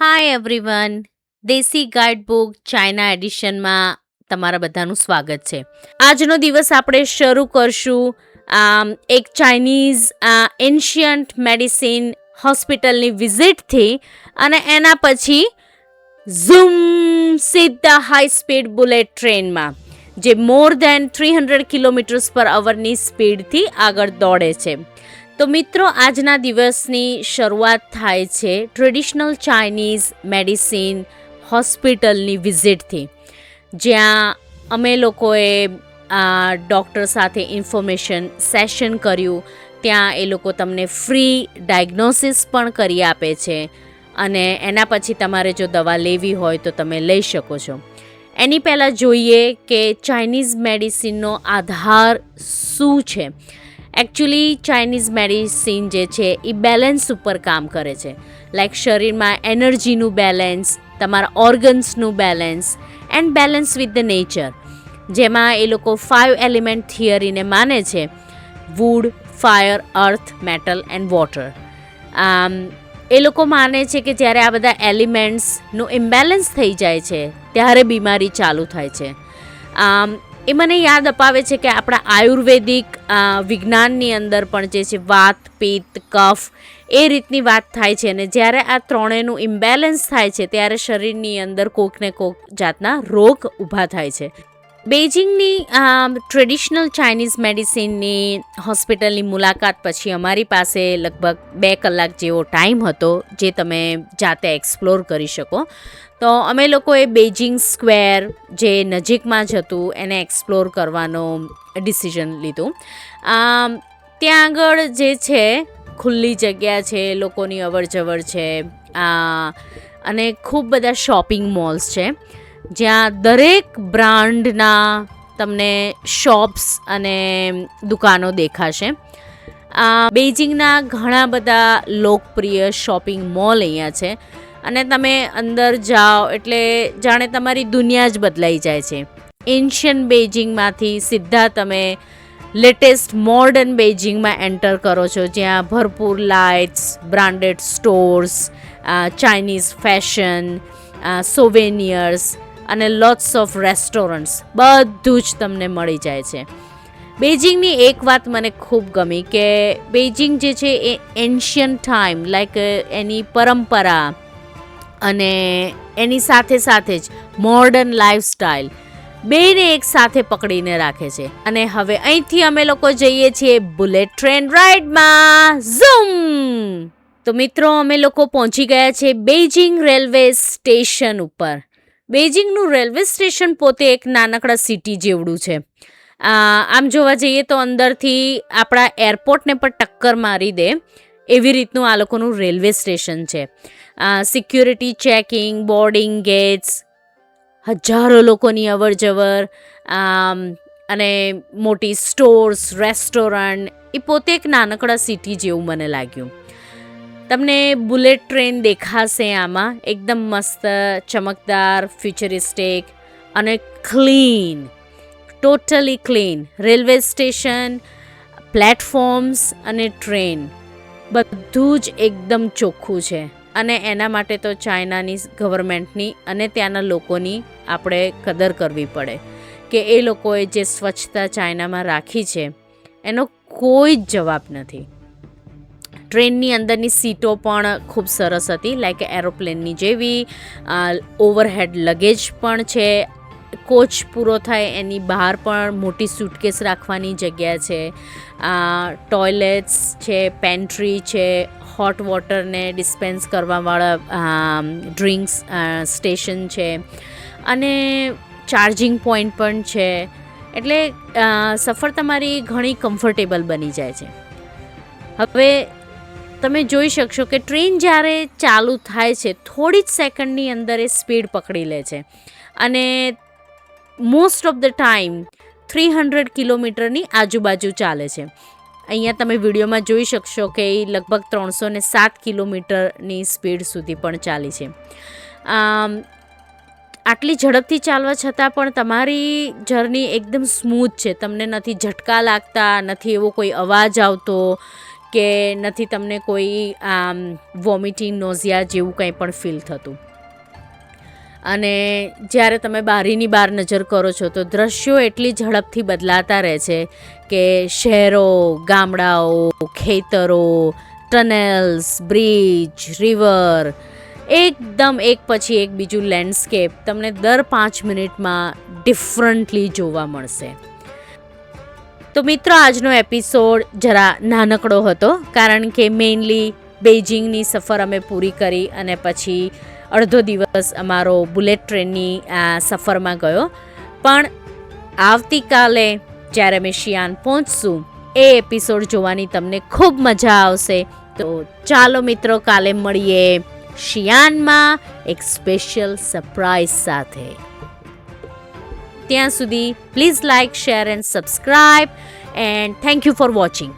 હાય everyone. Desi guide book China એડિશનમાં તમારા બધાનું સ્વાગત છે. આજનો દિવસ આપણે શરૂ કરશું એક ચાઇનીઝ એન્શિયન્ટ મેડિસિન હોસ્પિટલની વિઝિટથી, અને એના પછી ઝૂમ સીધા હાઈ સ્પીડ બુલેટ ટ્રેનમાં, જે મોર દેન 300 કિલોમીટર્સ પર અવરની સ્પીડથી આગળ દોડે છે. તો મિત્રો, આજના દિવસની શરૂઆત થાય છે ટ્રેડિશનલ ચાઇનીઝ મેડિસિન હોસ્પિટલની વિઝિટથી, જ્યાં અમે લોકોએ ડૉક્ટર સાથે ઇન્ફોર્મેશન સેશન કર્યું. ત્યાં એ લોકો તમને ફ્રી ડાયગ્નોસિસ પણ કરી આપે છે, અને એના પછી તમારે જો દવા લેવી હોય તો તમે લઈ શકો છો. એની પહેલાં જોઈએ કે ચાઇનીઝ મેડિસિનનો આધાર શું છે. એકચ્યુઅલી ચાઇનીઝ મેડિસિન જે છે એ બેલેન્સ ઉપર કામ કરે છે. લાઈક શરીરમાં એનર્જીનું બેલેન્સ, તમારા ઓર્ગન્સનું balance and balance with the nature, જેમાં એ લોકો 5 એલિમેન્ટ થિયરીને માને છે: wood, fire, earth, metal and water. એ લોકો માને છે કે જ્યારે આ બધા એલિમેન્ટ્સનું ઇમ્બેલેન્સ થઈ જાય છે ત્યારે બીમારી ચાલુ થાય છે. એ મને યાદ અપાવે છે કે આપણા આયુર્વેદિક વિજ્ઞાનની અંદર પણ જે છે વાત, પિત્ત, કફ એ રીતની વાત થાય છે, અને જ્યારે આ ત્રણેયનું ઇમ્બેલેન્સ થાય છે ત્યારે શરીરની અંદર કોઈકને કોઈક જાતના રોગ ઊભા થાય છે. બેઇજિંગની ટ્રેડિશનલ ચાઇનીઝ મેડિસિનની હોસ્પિટલની મુલાકાત પછી અમારી પાસે લગભગ 2 કલાક જેવો ટાઈમ હતો, જે તમે જાતે એક્સપ્લોર કરી શકો. તો અમે લોકોએ બેઇજિંગ સ્ક્વેર, જે નજીકમાં જ હતું, એને એક્સપ્લોર કરવાનો ડિસિઝન લીધું. ત્યાં આગળ જે છે ખુલ્લી જગ્યા છે, લોકોની અવરજવર છે, અને ખૂબ બધા શોપિંગ મોલ્સ છે, જ્યાં દરેક બ્રાન્ડના તમને શોપ્સ અને દુકાનો દેખાશે. બેઇજિંગના ઘણા બધા લોકપ્રિય શોપિંગ મોલ અહીંયા છે, અને તમે અંદર જાઓ એટલે જાણે તમારી દુનિયા જ બદલાઈ જાય છે. એન્શિયન્ટ બેઇજિંગમાંથી સીધા તમે લેટેસ્ટ મોડર્ન બેઇજિંગમાં એન્ટર કરો છો, જ્યાં ભરપૂર lights, branded stores, Chinese fashion, souvenirs અને લોટ્સ ઓફ રેસ્ટોરન્ટ્સ, બધું જ તમને મળી જાય છે. બેઇજિંગની એક વાત મને ખૂબ ગમી કે બેઇજિંગ જે છે એ એન્શિયન્ટ ટાઈમ, લાઈક એની પરંપરા અને એની સાથે સાથે જ મોડર્ન લાઈફસ્ટાઈલ બેને એક સાથે પકડીને રાખે છે. અને હવે અહીંથી અમે લોકો જઈએ છીએ બુલેટ ટ્રેન રાઇડમાં. ઝૂમ! તો મિત્રો, અમે લોકો પહોંચી ગયા છે બેઇજિંગ રેલવે સ્ટેશન ઉપર. બેઇજિંગનું રેલવે સ્ટેશન પોતે એક નાનકડા સિટી જેવડું છે. આમ જોવા જઈએ તો અંદરથી આપણા એરપોર્ટને પણ ટક્કર મારી દે એવી રીતનું આ લોકોનું રેલવે સ્ટેશન છે. સિક્યુરિટી ચેકિંગ, બોર્ડિંગ ગેટ્સ, હજારો લોકોની અવરજવર, અને મોટી સ્ટોર્સ, રેસ્ટોરન્ટ, એ પોતે એક નાનકડા સિટી જેવું મને લાગ્યું. તમને બુલેટ ટ્રેન દેખાશે આમાં, એકદમ મસ્ત, ચમકદાર, ફ્યુચરિસ્ટિક અને clean, totally clean. Railway station, platforms અને ટ્રેન બધું જ એકદમ ચોખ્ખું છે. અને એના માટે તો ચાઇનાની ગવર્મેન્ટની અને ત્યાંના લોકોની આપણે કદર કરવી પડે કે એ લોકોએ જે સ્વચ્છતા ચાઇનામાં રાખી છે એનો કોઈ જ જવાબ નથી. ટ્રેનની અંદરની સીટો પણ ખૂબ સરસ હતી, લાઈક એરોપ્લેનની જેવી. ઓવરહેડ લગેજ પણ છે. કોચ પૂરો થાય એની બહાર પણ મોટી સૂટકેસ રાખવાની જગ્યા છે. ટોયલેટ્સ છે, પેન્ટ્રી છે, હોટ વોટરને ડિસ્પેન્સ કરવાવાળા ડ્રિંક્સ સ્ટેશન છે, અને ચાર્જિંગ પોઈન્ટ પણ છે. એટલે સફર તમારી ઘણી કમ્ફર્ટેબલ બની જાય છે. હવે તમે જોઈ શકશો કે ટ્રેન જ્યારે ચાલુ થાય છે થોડી જ સેકન્ડની અંદર એ સ્પીડ પકડી લે છે, અને મોસ્ટ ઓફ ધ ટાઈમ 300 કિલોમીટરની આજુબાજુ ચાલે છે. અહીંયા તમે વિડીયોમાં જોઈ શકશો કે એ લગભગ 307 કિલોમીટરની સ્પીડ સુધી પણ ચાલી છે. આટલી ઝડપથી ચાલવા છતાં પણ તમારી જર્ની એકદમ સ્મૂથ છે. તમને નથી ઝટકા લાગતા, નથી એવો કોઈ અવાજ આવતો કે નથી તમને કોઈ વોમિટિંગ નોઝિયા જેવું કંઈ પણ ફીલ થતું. અને જ્યારે તમે બારીની બહાર નજર કરો છો તો દૃશ્યો એટલી ઝડપથી બદલાતા રહે છે કે શહેરો, ગામડાઓ, ખેતરો, ટનલ્સ, બ્રિજ, રિવર, એકદમ એક પછી એક બીજું લેન્ડસ્કેપ તમને દર 5 મિનિટમાં ડિફરન્ટલી જોવા મળશે. તો મિત્રો, આજનો એપિસોડ જરા નાનકડો હતો કારણ કે મેઇનલી બેઇજિંગની સફર અમે પૂરી કરી અને પછી અડધો દિવસ અમારો બુલેટ ટ્રેનની સફરમાં ગયો. પણ આવતીકાલે જ્યારે અમે શિયાન પહોંચશું એ એપિસોડ જોવાની તમને ખૂબ મજા આવશે. તો ચાલો મિત્રો, કાલે મળીએ શિયાનમાં એક સ્પેશિયલ સરપ્રાઈઝ સાથે. ત્યાં સુધી please like, share and subscribe, and thank you for watching.